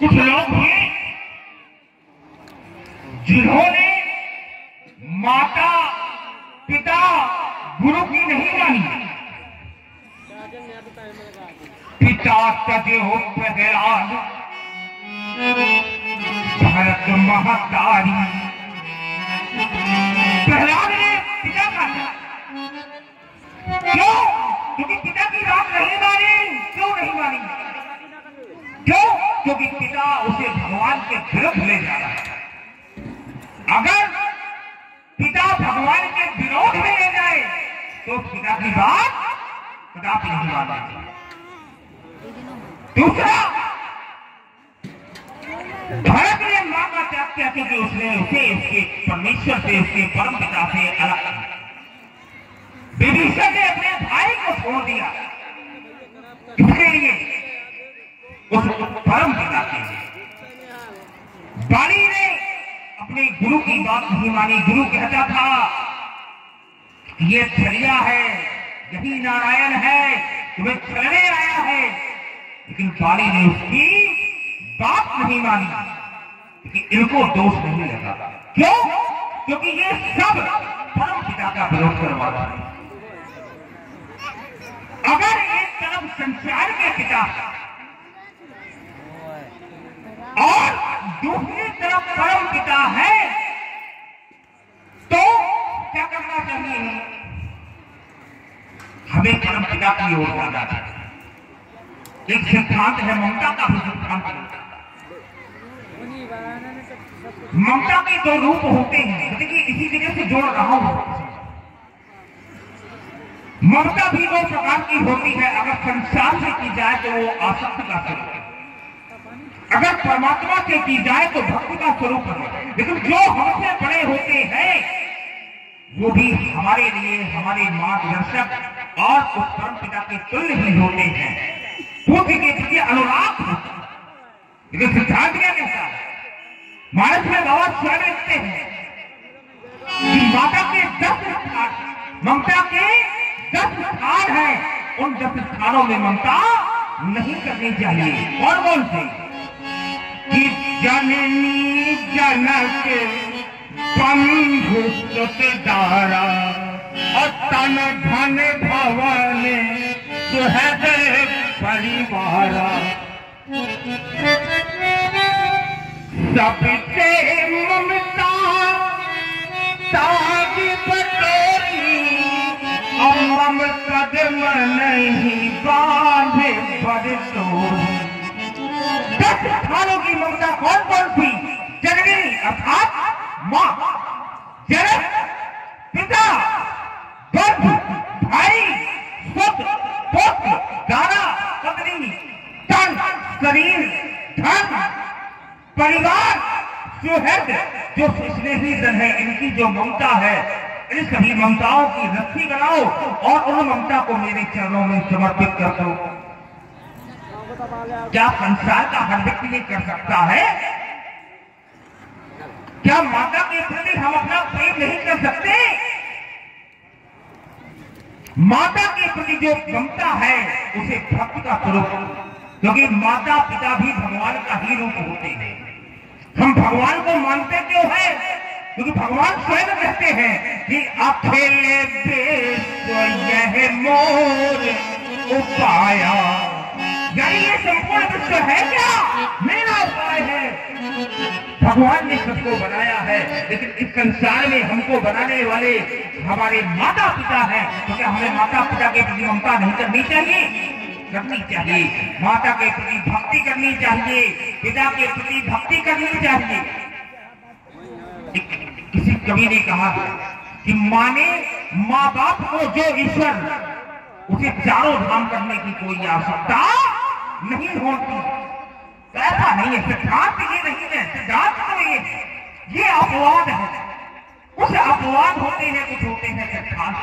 कुछ लोग हैं जिन्होंने माता पिता गुरु की नहीं मानी। पिता तजे हो प्रहलाद भरत महतारी। प्रहलाद ने पिता का क्यों? क्योंकि पिता की बात नहीं मानी। क्यों नहीं मानी? क्यों? क्योंकि पिता उसे भगवान के विरुद्ध ले जा रहा है। अगर पिता भगवान के विरोध में ले जाए तो पिता की बात कदापि नहीं मानेगा। दूसरा, भरत ने मां का त्याग किया क्योंकि उसने उसे उसके परमेश्वर से, उसके परम पिता से अलग किया। विभीषण ने अपने भाई को छोड़ दिया किसके लिए? उस परम पिता के लिए। बाली ने अपने गुरु की बात नहीं मानी। गुरु कहता था ये छलिया है, यही नारायण है, तुम्हें छलने आया है। लेकिन बाली ने उसकी बात नहीं मानी कि इनको दोष नहीं लगा। क्यों? क्योंकि ये सब परम पिता का विरोध करवा रहा है। अगर एक तरफ संसार के पिता और दूसरी तरफ परम पिता है तो क्या करना चाहिए? हमें परम पिता की ओर जाना चाहिए। एक सिद्धांत है, ममता का भी सिद्धांत है। ममता के दो रूप होते हैं। देखिए इसी जगह से जोड़ रहा हूं। ममता भी दो प्रकार की होती है। अगर संसार से की जाए तो वो आसक्ति का स्वरूप है, अगर परमात्मा से की जाए तो भक्ति का स्वरूप है। लेकिन जो हमसे बड़े होते हैं वो भी हमारे लिए हमारे मार्गदर्शक और उस परम पिता के तुल्य भी होते हैं। बुद्धि के प्रति अनुराग होता है। लेकिन सिद्धांत क्या कहता है? मानस में बाबा स्वयं लिखते हैं कि माता के 10 स्थान, ममता के 10 स्थान है। उन 10 स्थानों में ममता नहीं करनी चाहिए। और कौन से? कि जननी जनक बंधु सुतदारा और तन धन भवन सुहृद परिवारा। सबसे ममता ताज बटोरी और ममता नहीं बांधे बड़ तोरी। 10 स्थानों की ममता कौन कौन थी? जननी अर्थात मां, जनक पिता, बंधु भाई, पुत्र पुत्र, दारा पत्नी, तन शरीर, धन परिवार, सुहृद जो स्नेही जन है, इनकी जो ममता है, इन सभी ममताओं की रस्सी बनाओ और उन ममता को मेरे चरणों में समर्पित कर दो। क्या संसार का हर व्यक्ति ये कर सकता है? क्या माता के प्रति हम अपना प्रेम नहीं कर सकते? माता के प्रति जो ममता है उसे भक्ति का स्वरूप, क्योंकि माता पिता भी भगवान का ही रूप होते हैं। हम भगवान को मानते क्यों है? क्योंकि भगवान स्वयं कहते हैं कि अकेले तो यह मोर उपाया। यानी ये संपूर्ण विश्व है क्या? मेरा उपाय है। भगवान ने सबको बनाया है, लेकिन इस संसार में हमको बनाने वाले हमारे माता पिता हैं। तो क्या हमें माता पिता के प्रति ममता नहीं करनी चाहिए? करनी चाहिए। माता के प्रति भक्ति करनी चाहिए, पिता के प्रति भक्ति करनी चाहिए। किसी कवि ने कहा कि माने माँ बाप को जो ईश्वर, उसे चारों धाम करने की कोई आवश्यकता नहीं होती। ऐसा नहीं है, सिद्धांत ये नहीं है। सिद्धांत तो ये अपवाद है। कुछ अपवाद होते हैं, कुछ होते हैं सिद्धांत।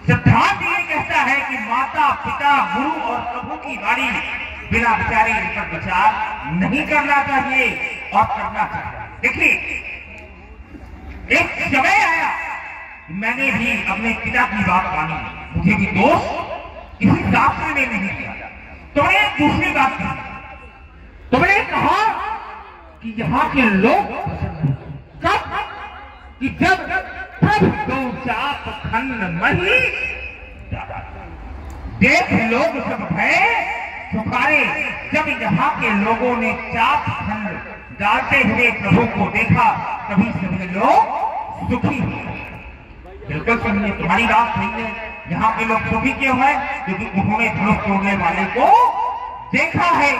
सिद्धांत ये कहता है कि माता पिता गुरु और प्रभु की वाणी बिना विचारे इन पर विचार नहीं करना चाहिए और करना चाहिए। देखिए एक समय आया, मैंने भी अपने पिता की बात मानी, मुझे भी दोष किसी शास्त्र ने नहीं किया। तो मैंने दूसरी बात की, तो मैंने कहा कि यहाँ के लोग कब कि जब दो चाप खंड मही देख लोग सब भय सुखारे। जब यहाँ के लोगों ने चाप खंड डालते हुए प्रभु को देखा तभी सभी लोग सुखी हुए। बिल्कुल सुनिए, तुम्हारी बात सही है। यहाँ के लोग सुखी क्यों है? क्योंकि उन्होंने धनुष तोड़ने वाले को देखा है।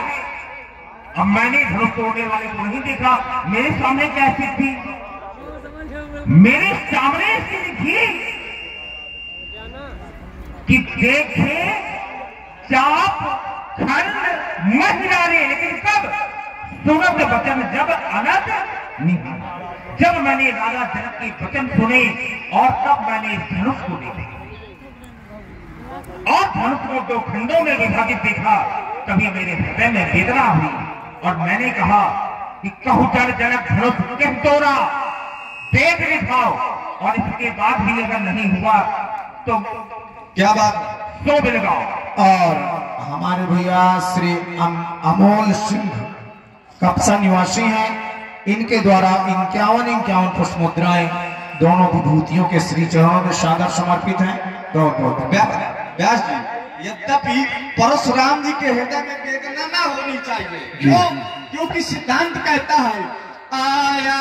अब मैंने धनुष तोड़ने वाले को नहीं देखा, मेरे सामने क्या स्थिति थी? मेरे सामने स्थिति थी कि देखे चाप खंड मही डाले, लेकिन कब? सुनत वचन जब अनंत निहारा। जब मैंने राजा जनक के वचन सुने और तब मैंने इस धनुष को देखा और धनुष को दो खंडों में विभाजित देखा, तभी मेरे हृदय में वेदना हुई और मैंने कहा कि कहूं जड़ जनक धनुष किस तोड़ा, देख दिखाओ। और इसके बाद भी अगर नहीं हुआ तो क्या बात, सो बिलगाओ। और हमारे भैया श्री अमोल सिंह कपसा निवासी हैं, इनके द्वारा 51 पुष्प मुद्राएं दोनों विभूतियों के श्री चरणों में सादर समर्पित हैं। बहुत बहुत व्यास जी, यद्यपि परशुराम जी के हृदय में वेदना ना होनी चाहिए, क्यों? क्योंकि सिद्धांत कहता है आया